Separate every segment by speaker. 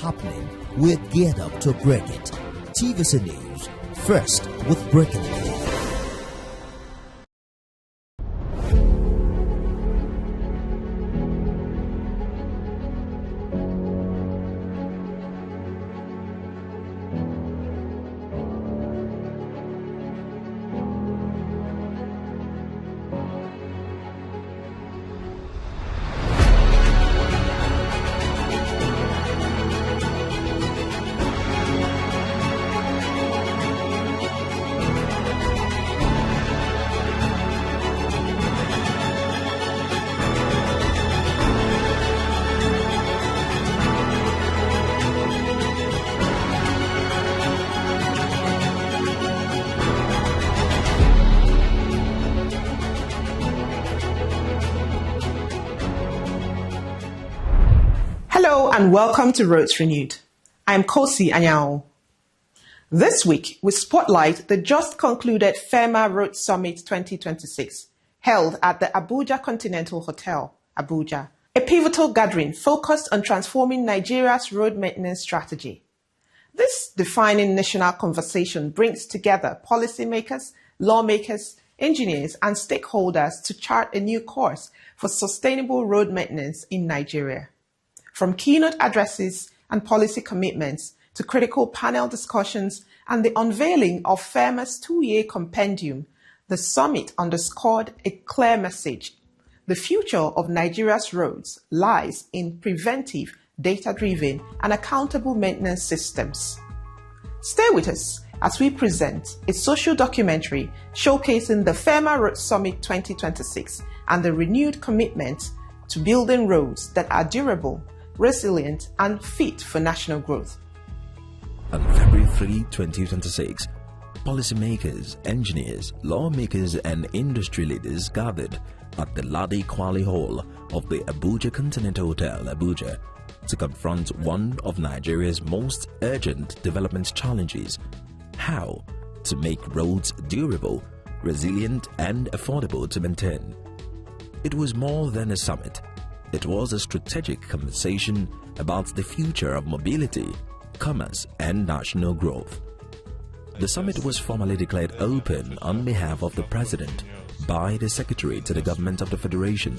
Speaker 1: happening, we're geared up to break it. TVC News, first with breaking news.
Speaker 2: Hello and welcome to Roads Renewed. I'm Kosi Anyao. This week, we spotlight the just concluded FEMA Road Summit 2026, held at the Abuja Continental Hotel, Abuja, a pivotal gathering focused on transforming Nigeria's road maintenance strategy. This defining national conversation brings together policymakers, lawmakers, engineers, and stakeholders to chart a new course for sustainable road maintenance in Nigeria. From keynote addresses and policy commitments to critical panel discussions and the unveiling of FEMA's two-year compendium, the summit underscored a clear message. The future of Nigeria's roads lies in preventive, data-driven, and accountable maintenance systems. Stay with us as we present a social documentary showcasing the FEMA Road Summit 2026 and the renewed commitment to building roads that are durable, resilient, and fit for national growth.
Speaker 3: On February 3, 2026, policymakers, engineers, lawmakers, and industry leaders gathered at the Ladi Kwali Hall of the Abuja Continental Hotel, Abuja, to confront one of Nigeria's most urgent development challenges: how to make roads durable, resilient, and affordable to maintain. It was more than a summit. It was a strategic conversation about the future of mobility, commerce, and national growth. The summit was formally declared open on behalf of the President by the Secretary to the Government of the Federation,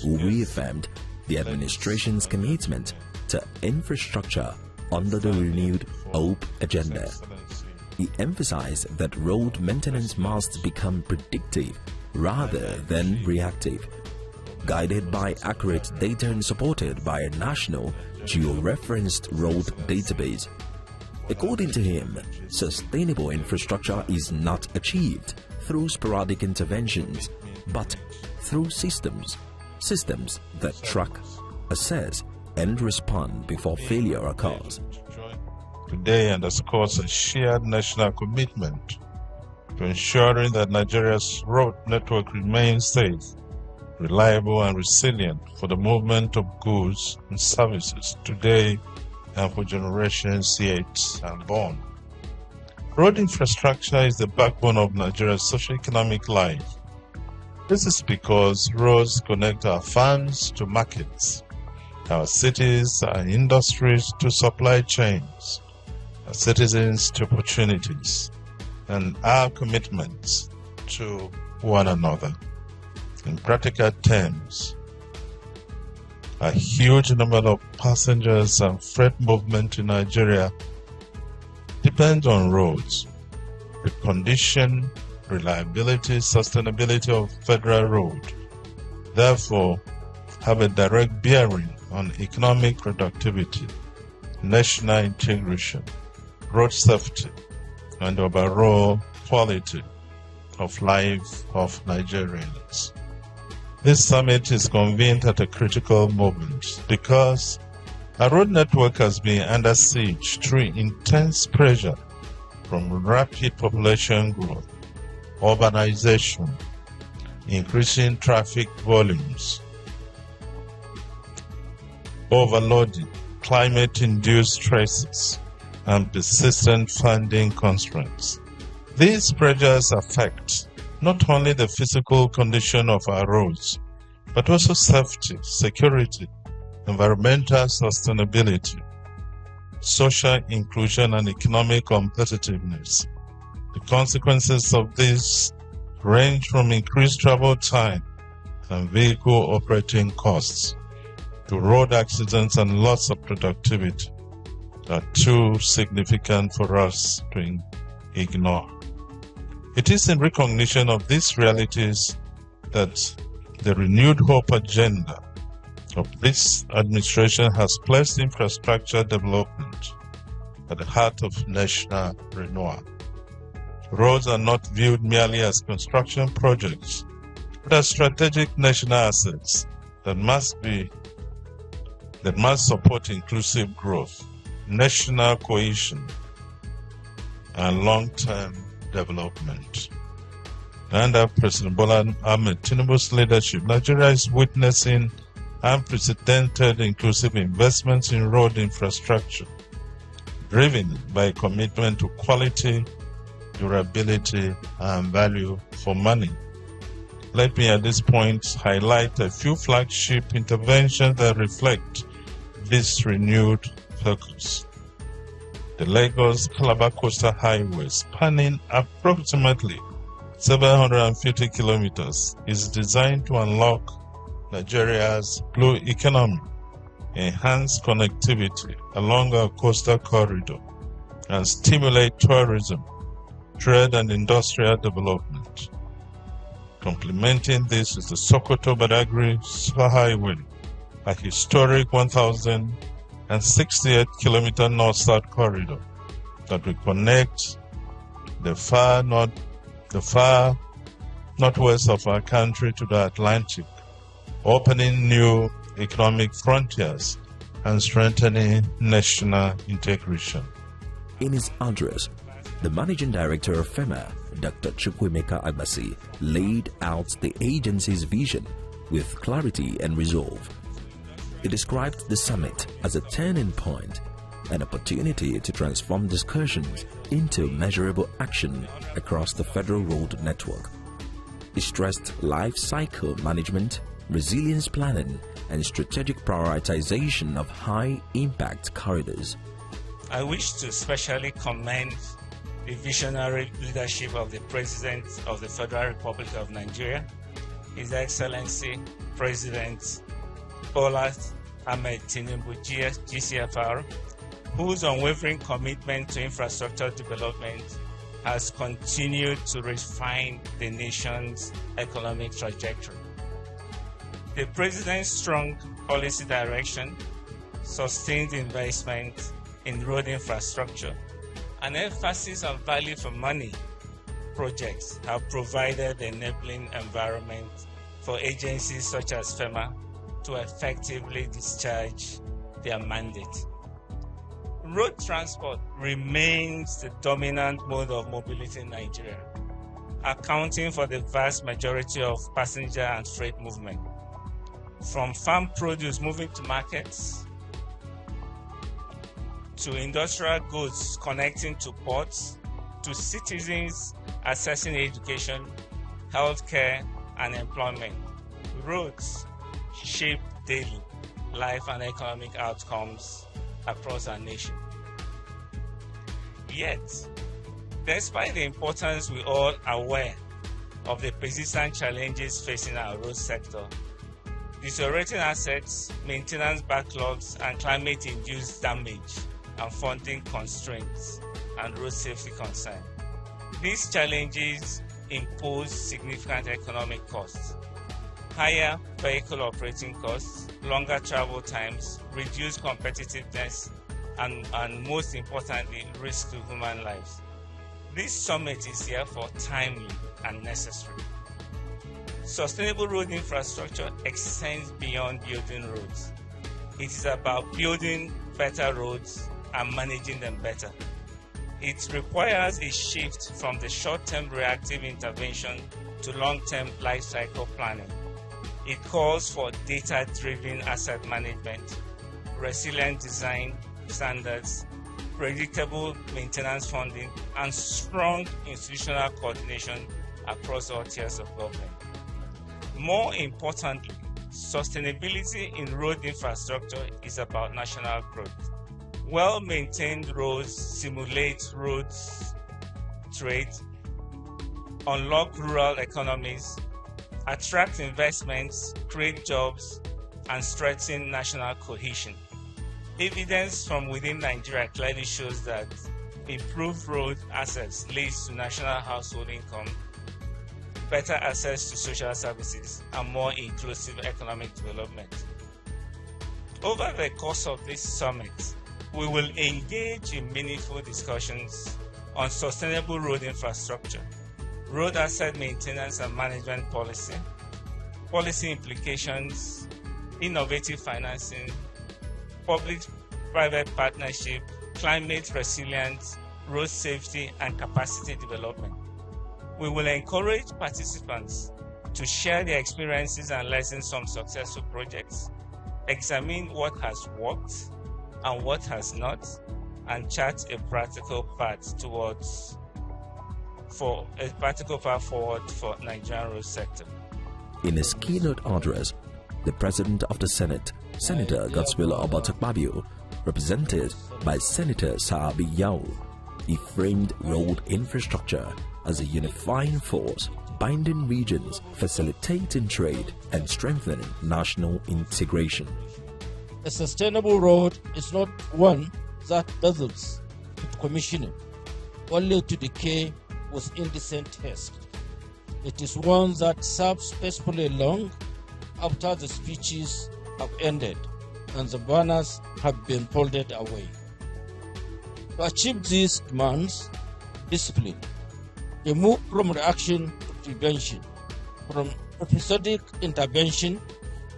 Speaker 3: who reaffirmed the administration's commitment to infrastructure under the renewed HOPE agenda. He emphasized that road maintenance must become predictive rather than reactive, guided by accurate data and supported by a national geo-referenced road database. According to him, sustainable infrastructure is not achieved through sporadic interventions, but through systems that track, assess, and respond before failure occurs.
Speaker 4: Today underscores a shared national commitment to ensuring that Nigeria's road network remains safe, reliable, and resilient for the movement of goods and services today and for generations yet unborn. Road infrastructure is the backbone of Nigeria's socio-economic life. This is because roads connect our farms to markets, our cities, our industries to supply chains, our citizens to opportunities, and our commitments to one another. In practical terms, a huge number of passengers and freight movement in Nigeria depends on roads. The condition, reliability, sustainability of federal road, therefore, have a direct bearing on economic productivity, national integration, road safety, and overall quality of life of Nigerians. This summit is convened at a critical moment because our road network has been under siege through intense pressure from rapid population growth, urbanization, increasing traffic volumes, overloading, climate-induced stresses, and persistent funding constraints. These pressures affect not only the physical condition of our roads, but also safety, security, environmental sustainability, social inclusion, and economic competitiveness. The consequences of this range from increased travel time and vehicle operating costs to road accidents and loss of productivity are too significant for us to ignore. It is in recognition of these realities that the renewed hope agenda of this administration has placed infrastructure development at the heart of national renewal. Roads are not viewed merely as construction projects, but as strategic national assets that must support inclusive growth, national cohesion, and long-term development. Under President Bola Ahmed Tinubu's leadership, Nigeria is witnessing unprecedented inclusive investments in road infrastructure, driven by a commitment to quality, durability, and value for money. Let me at this point highlight a few flagship interventions that reflect this renewed focus. The Lagos-Calabar Coastal Highway, spanning approximately 750 kilometers, is designed to unlock Nigeria's blue economy, enhance connectivity along our coastal corridor, and stimulate tourism, trade, and industrial development. Complementing this is the Sokoto-Badagry Highway, a historic 1,068-kilometer north-south corridor that will connect the far northwest of our country to the Atlantic, opening new economic frontiers and strengthening national integration.
Speaker 3: In his address, the Managing Director of FEMA, Dr. Chukwuemeka Agbasi, laid out the agency's vision with clarity and resolve. He described the summit as a turning point, an opportunity to transform discussions into measurable action across the federal road network. He stressed life cycle management, resilience planning, and strategic prioritization of high-impact corridors.
Speaker 5: I wish to especially commend the visionary leadership of the President of the Federal Republic of Nigeria, His Excellency President Bola Ahmed Tinubu, GCFR, whose unwavering commitment to infrastructure development has continued to refine the nation's economic trajectory. The President's strong policy direction, sustained investment in road infrastructure, and emphasis on value for money projects have provided the enabling environment for agencies such as FEMA to effectively discharge their mandate. Road transport remains the dominant mode of mobility in Nigeria, accounting for the vast majority of passenger and freight movement. From farm produce moving to markets, to industrial goods connecting to ports, to citizens accessing education, healthcare, and employment, roads shape daily life and economic outcomes across our nation. Yet, despite the importance we all are aware of the persistent challenges facing our road sector, deteriorating assets, maintenance backlogs, and climate-induced damage and funding constraints and road safety concerns. These challenges impose significant economic costs. Higher vehicle operating costs, longer travel times, reduced competitiveness, and most importantly, risk to human lives. This summit is therefore timely and necessary. Sustainable road infrastructure extends beyond building roads. It is about building better roads and managing them better. It requires a shift from the short-term reactive intervention to long-term life cycle planning. It calls for data-driven asset management, resilient design standards, predictable maintenance funding, and strong institutional coordination across all tiers of government. More importantly, sustainability in road infrastructure is about national growth. Well-maintained roads simulate roads trade, unlock rural economies, attract investments, create jobs, and strengthen national cohesion. Evidence from within Nigeria clearly shows that improved road access leads to national household income, better access to social services, and more inclusive economic development. Over the course of this summit, we will engage in meaningful discussions on sustainable road infrastructure, road asset maintenance and management policy, policy implications, innovative financing, public-private partnership, climate resilience, road safety, and capacity development. We will encourage participants to share their experiences and lessons from successful projects, examine what has worked and what has not, and chart a practical path forward for Nigerian road sector.
Speaker 3: In his keynote address, the President of the Senate, Senator Godswill Obatakpabio, represented by Senator Saabi Yao, he framed road infrastructure as a unifying force, binding regions, facilitating trade, and strengthening national integration.
Speaker 6: A sustainable road is not one that dazzles with commissioning, only to decay with indecent haste. It is one that serves peacefully long after the speeches have ended and the banners have been folded away. To achieve these demands, discipline, a move from reaction to prevention, from episodic intervention,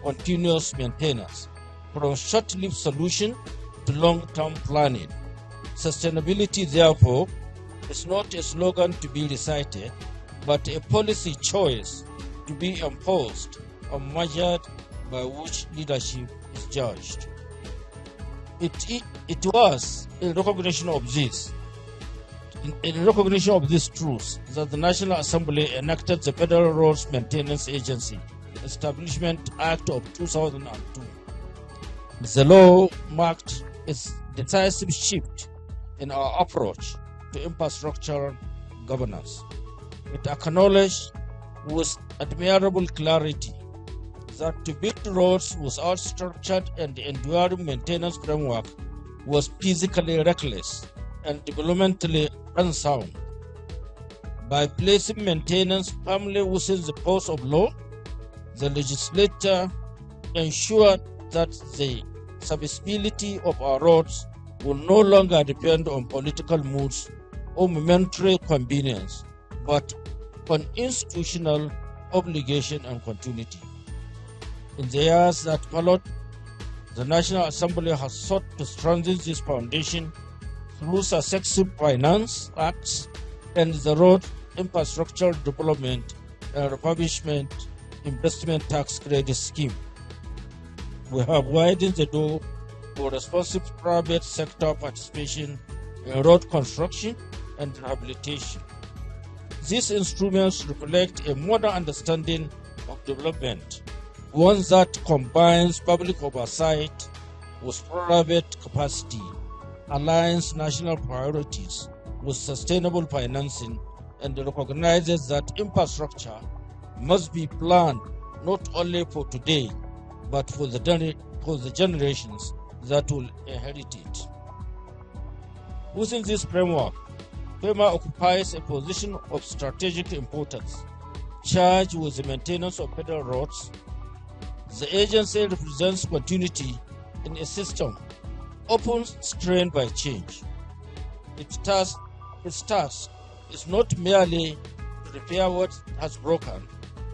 Speaker 6: continuous maintenance, from short-lived solution to long-term planning. Sustainability, therefore, is not a slogan to be recited, but a policy choice to be enforced and measured by which leadership is judged. It was in recognition of this, truth, that the National Assembly enacted the Federal Roads Maintenance Agency Establishment Act of 2002. The law marked a decisive shift in our approach to infrastructure governance. It acknowledged with admirable clarity that to build roads without structured and enduring maintenance framework was physically reckless and developmentally unsound. By placing maintenance firmly within the purview of law, the legislature ensured that the serviceability of our roads will no longer depend on political moods or momentary convenience, but on institutional obligation and continuity. In the years that followed, the National Assembly has sought to strengthen this foundation through successive finance acts and the Road Infrastructure Development and Refurbishment Investment Tax Credit Scheme. We have widened the door for responsive private sector participation in road construction and rehabilitation. These instruments reflect a modern understanding of development, one that combines public oversight with private capacity, aligns national priorities with sustainable financing, and recognizes that infrastructure must be planned not only for today, but for the generations that will inherit it. Within this framework, FEMA occupies a position of strategic importance, charged with the maintenance of federal roads. The agency represents continuity in a system often strained by change. Its task is not merely to repair what has broken,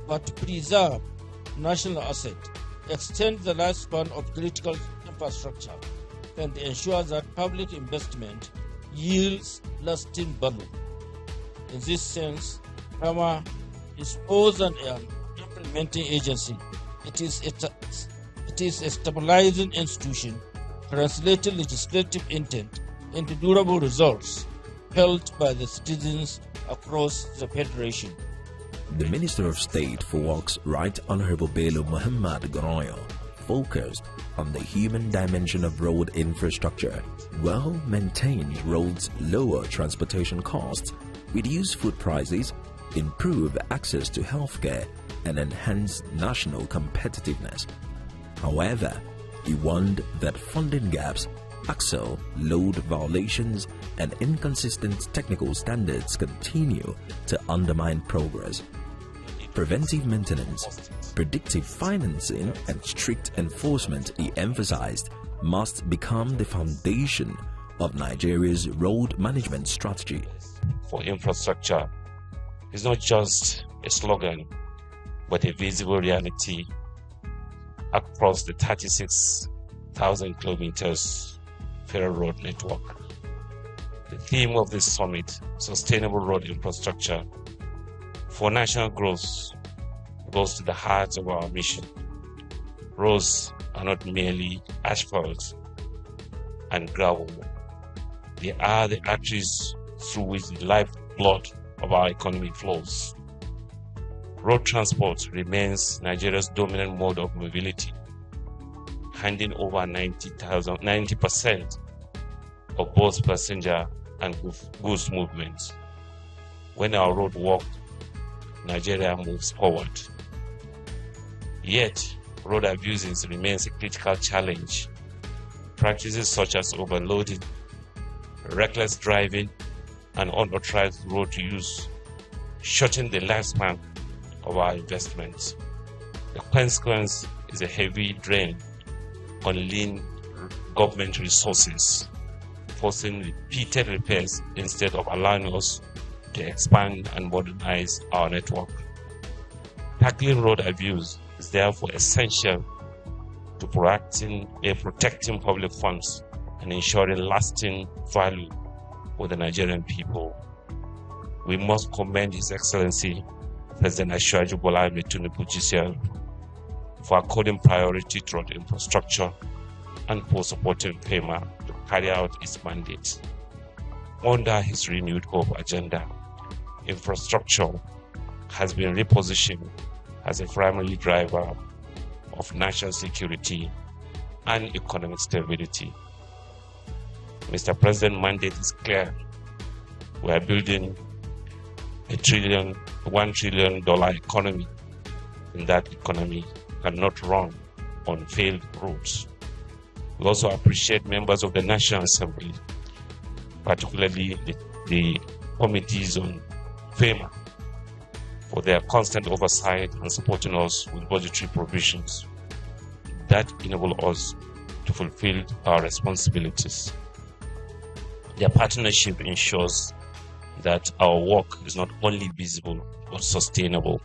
Speaker 6: but to preserve national assets, extend the lifespan of critical infrastructure, and ensure that public investment yields lasting value. In this sense, FEMA is more than an implementing agency. It is a stabilizing institution, translating legislative intent into durable results felt by the citizens across the Federation.
Speaker 3: The Minister of State for Works, Right Honorable Bello Muhammad Goroyo, focused on the human dimension of road infrastructure Well-maintained roads lower transportation costs, reduce food prices, improve access to healthcare, and enhance national competitiveness. However, he warned that funding gaps, axle load violations, and inconsistent technical standards continue to undermine progress. Preventive maintenance, predictive financing, and strict enforcement, he emphasized, must become the foundation of Nigeria's road management strategy.
Speaker 7: For infrastructure, it's not just a slogan, but a visible reality across the 36,000 kilometers federal road network. The theme of this summit, sustainable road infrastructure for national growth, goes to the heart of our mission. Roads are not merely asphalt and gravel. They are the arteries through which the lifeblood of our economy flows. Road transport remains Nigeria's dominant mode of mobility, handling over 90% of both passenger and goods movements. When our road works, Nigeria moves forward. Yet, road abuses remains a critical challenge. Practices such as overloading, reckless driving, and unauthorized road use shorten the lifespan of our investments. The consequence is a heavy drain on lean government resources, forcing repeated repairs instead of allowing us to expand and modernize our network. Tackling road abuse is therefore essential to protecting public funds and ensuring lasting value for the Nigerian people. We must commend His Excellency President Asiwaju Bola Ahmed Tinubu GCL for according priority to road infrastructure and for supporting FEMA to carry out its mandate. Under his renewed hope agenda, infrastructure has been repositioned as a primary driver of national security and economic stability. Mr. President's mandate is clear. We are building $1 trillion economy, and that economy cannot run on failed roads. We also appreciate members of the National Assembly, particularly the committees on FEMA, for their constant oversight and supporting us with budgetary provisions that enable us to fulfill our responsibilities. Their partnership ensures that our work is not only visible but sustainable.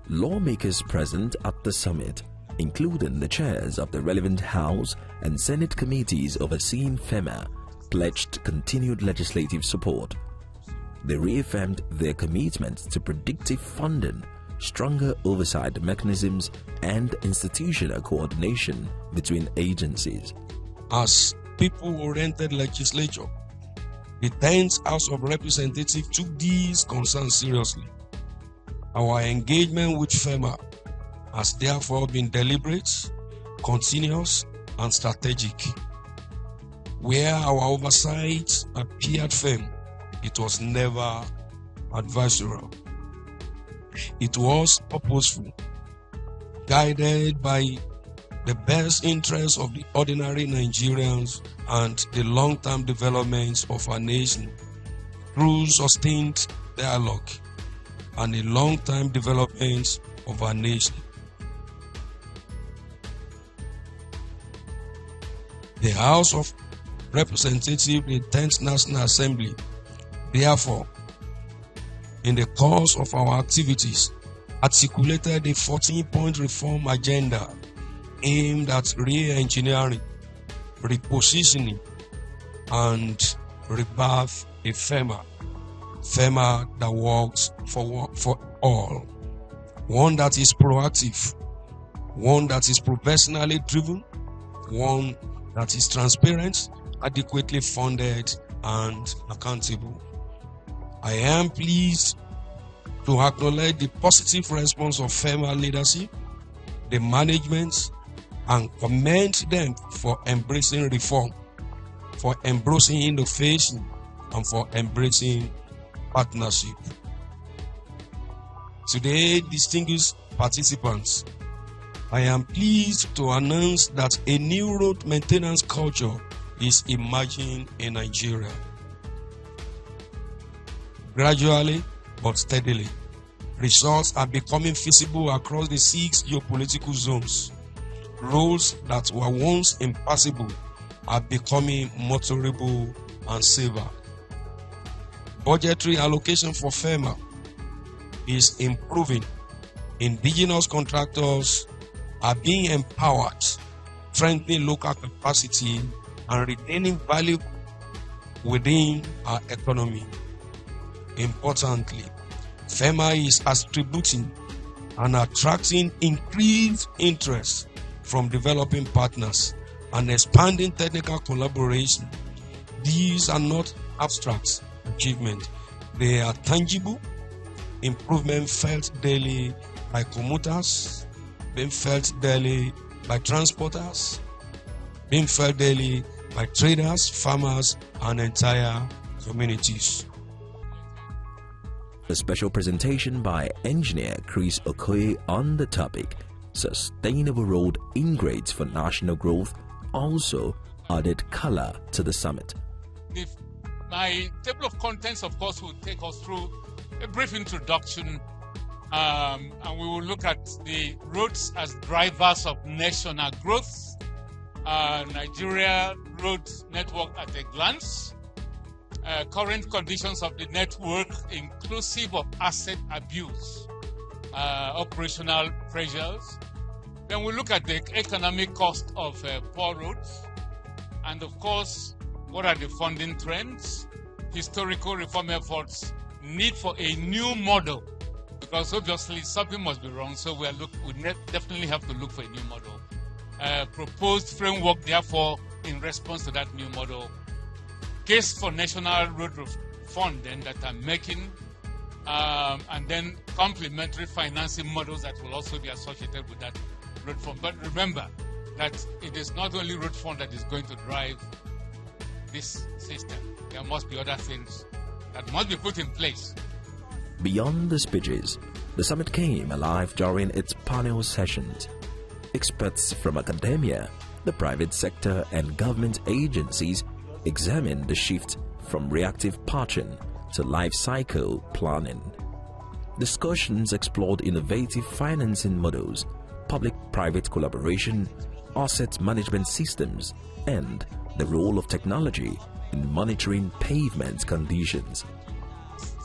Speaker 3: Lawmakers present at the summit, including the chairs of the relevant House and Senate committees overseeing FEMA, pledged continued legislative support. They reaffirmed their commitment to predictive funding, stronger oversight mechanisms, and institutional coordination between agencies.
Speaker 8: As people-oriented legislature, the 10th House of Representatives took these concerns seriously. Our engagement with FEMA has therefore been deliberate, continuous, and strategic. Where our oversight appeared firm, it was never adversarial. It was purposeful, guided by the best interests of the ordinary Nigerians and the long-term development of our nation through sustained dialogue and the long-term development of our nation. The House of Representatives, the 10th National Assembly, therefore, in the course of our activities, articulated a 14-point reform agenda aimed at re-engineering, repositioning, and rebirth a FEMA that works for all. One that is proactive, one that is professionally driven, one that is transparent, adequately funded, and accountable. I am pleased to acknowledge the positive response of FEMA leadership, the management, and commend them for embracing reform, for embracing innovation and for embracing partnership. Today, distinguished participants, I am pleased to announce that a new road maintenance culture is emerging in Nigeria. Gradually but steadily, results are becoming feasible across the 6 geopolitical zones. Roads that were once impassable are becoming motorable and safer. Budgetary allocation for FEMA is improving. Indigenous contractors are being empowered, strengthening local capacity and retaining value within our economy. Importantly, FEMA is attributing and attracting increased interest from developing partners and expanding technical collaboration. These are not abstract achievements. They are tangible improvement felt daily by commuters, being felt daily by transporters, being felt daily by traders, farmers, and entire communities.
Speaker 3: A special presentation by engineer Chris Okoye on the topic Sustainable Road Ingrates for National Growth also added color to the summit.
Speaker 9: My table of contents, of course, will take us through a brief introduction, and we will look at the roads as drivers of national growth, Nigeria road network at a glance, current conditions of the network inclusive of asset abuse, operational pressures. Then we look at the economic cost of poor roads, and of course, what are the funding trends, historical reform efforts, need for a new model, because obviously something must be wrong, so we definitely have to look for a new model. Proposed framework, therefore, in response to that new model. Case for national road fund then that I'm making, and then complementary financing models that will also be associated with that road fund. But remember that it is not only road fund that is going to drive this system. There must be other things that must be put in place.
Speaker 3: Beyond the speeches, the summit came alive during its panel sessions. Experts from academia, the private sector, and government agencies examined the shift from reactive patching to life cycle planning. Discussions explored innovative financing models, public-private collaboration, asset management systems, and the role of technology in monitoring pavement conditions.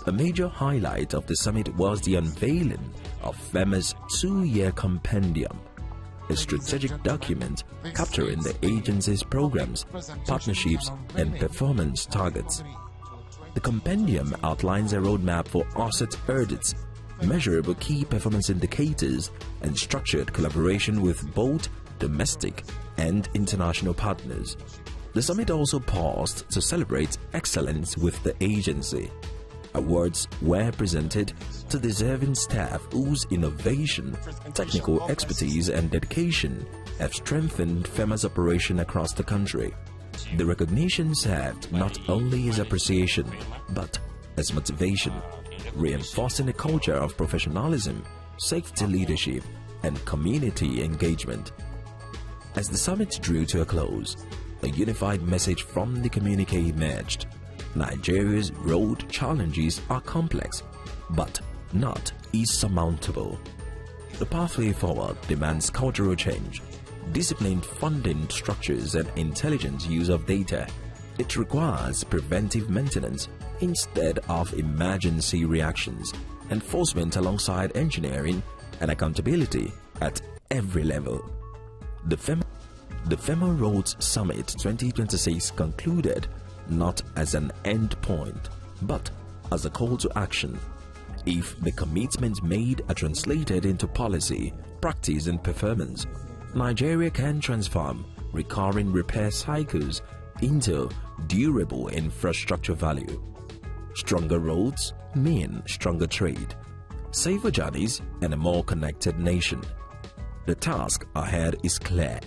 Speaker 3: A major highlight of the summit was the unveiling of FEMA's 2-year compendium, a strategic document capturing the agency's programs, partnerships, and performance targets. The compendium outlines a roadmap for asset audits, measurable key performance indicators, and structured collaboration with both domestic and international partners. The summit also paused to celebrate excellence with the agency. Awards were presented to deserving staff whose innovation, technical expertise, and dedication have strengthened FEMA's operation across the country. The recognition served not only as appreciation, but as motivation, reinforcing a culture of professionalism, safety leadership, and community engagement. As the summit drew to a close, a unified message from the communique emerged. Nigeria's road challenges are complex, but not insurmountable. The pathway forward demands cultural change, disciplined funding structures, and intelligent use of data. It requires preventive maintenance instead of emergency reactions, enforcement alongside engineering, and accountability at every level. The FEMA Roads Summit 2026 concluded not as an end point, but as a call to action. If the commitments made are translated into policy, practice, and performance, Nigeria can transform recurring repair cycles into durable infrastructure value. Stronger roads mean stronger trade, safer journeys, and a more connected nation. The task ahead is clear: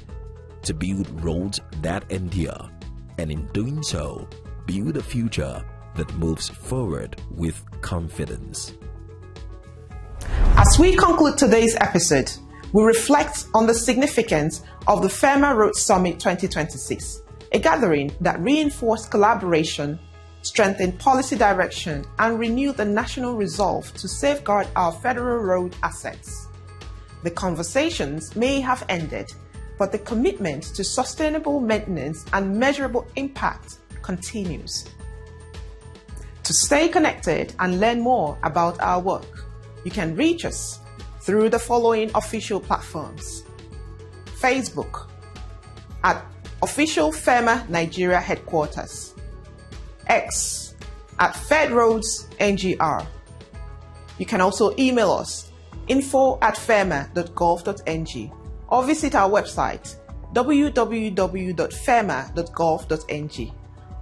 Speaker 3: to build roads that endure, and in doing so, build a future that moves forward with confidence.
Speaker 2: As we conclude today's episode, we reflect on the significance of the FEMA Road Summit 2026, a gathering that reinforced collaboration, strengthened policy direction, and renewed the national resolve to safeguard our federal road assets. The conversations may have ended, but the commitment to sustainable maintenance and measurable impact continues. To stay connected and learn more about our work, you can reach us through the following official platforms: Facebook at Official FEMA Nigeria Headquarters, X at FedRoads NGR. You can also email us info@fema.gov.ng or visit our website www.fema.gov.ng.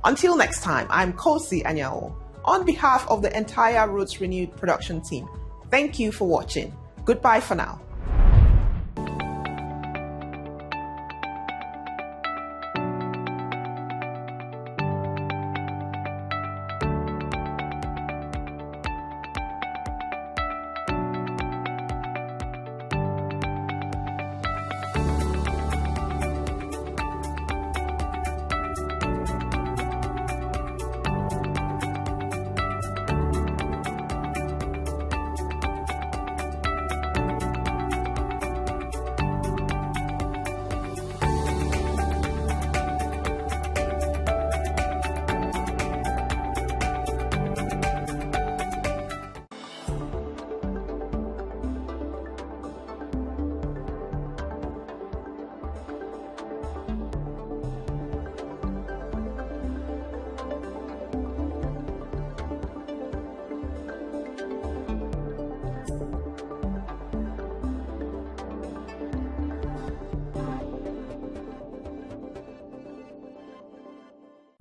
Speaker 2: Until next time, I'm Kosi Anyao. On behalf of the entire Roads Renewed production team, thank you for watching. Goodbye for now.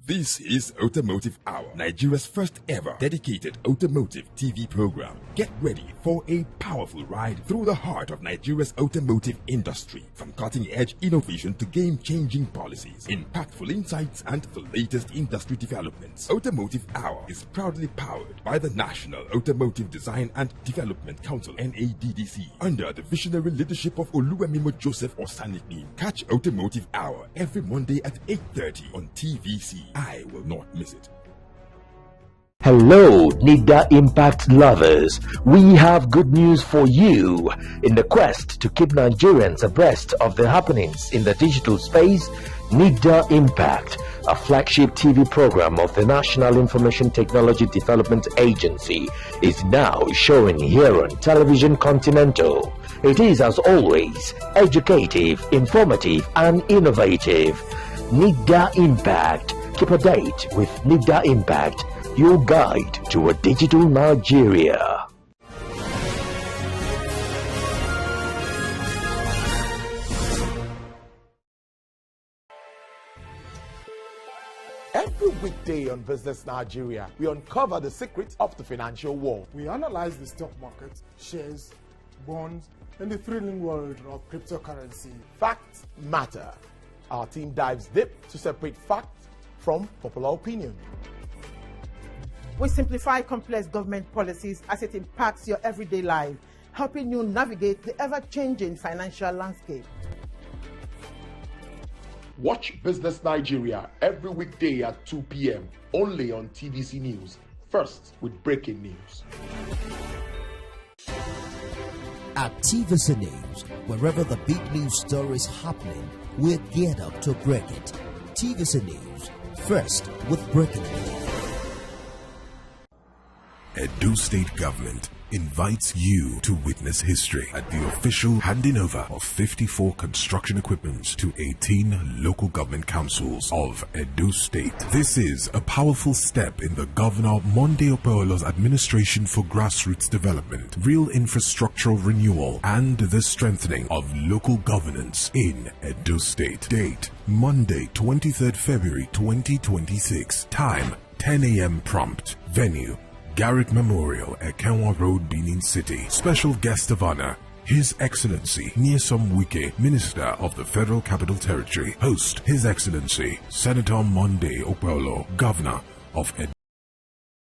Speaker 10: This is Automotive Hour, Nigeria's first ever dedicated automotive TV program. Get ready for a powerful ride through the heart of Nigeria's automotive industry. From cutting-edge innovation to game-changing policies, impactful insights, and the latest industry developments. Automotive Hour is proudly powered by the National Automotive Design and Development Council, NADDC, under the visionary leadership of Oluwemimo Joseph Osaniki. Catch Automotive Hour every Monday at 8:30 on TVC. I will not miss it.
Speaker 11: Hello, NIDA Impact lovers. We have good news for you. In the quest to keep Nigerians abreast of the happenings in the digital space, NIDA Impact, a flagship TV program of the National Information Technology Development Agency, is now showing here on Television Continental. It is, as always, educative, informative, and innovative. NIDA Impact. Keep a date with NIDA Impact, your guide to a digital Nigeria.
Speaker 12: Every weekday on Business Nigeria, we uncover the secrets of the financial world.
Speaker 13: We analyze the stock market, shares, bonds, and the thrilling world of cryptocurrency.
Speaker 12: Facts matter. Our team dives deep to separate facts from popular opinion.
Speaker 14: We simplify complex government policies as it impacts your everyday life, helping you navigate the ever-changing financial landscape.
Speaker 12: Watch Business Nigeria every weekday at 2 p.m. only on TVC News, first with breaking news.
Speaker 1: At TVC News, wherever the big news story is happening, we're geared up to break it. TVC News, first with breaking news.
Speaker 15: Edo State Government invites you to witness history at the official handing over of 54 construction equipments to 18 local government councils of Edo State. This is a powerful step in the Governor Monday Opeolo's administration for grassroots development, real infrastructural renewal, and the strengthening of local governance in Edo State. Date, Monday, 23rd February 2026. Time, 10 a.m. prompt. Venue, Garrett Memorial, Ekenwa Road, Benin City. Special guest of honor, His Excellency Nyesom Wike, Minister of the Federal Capital Territory. Host, His Excellency Senator Monday Okpolo, Governor of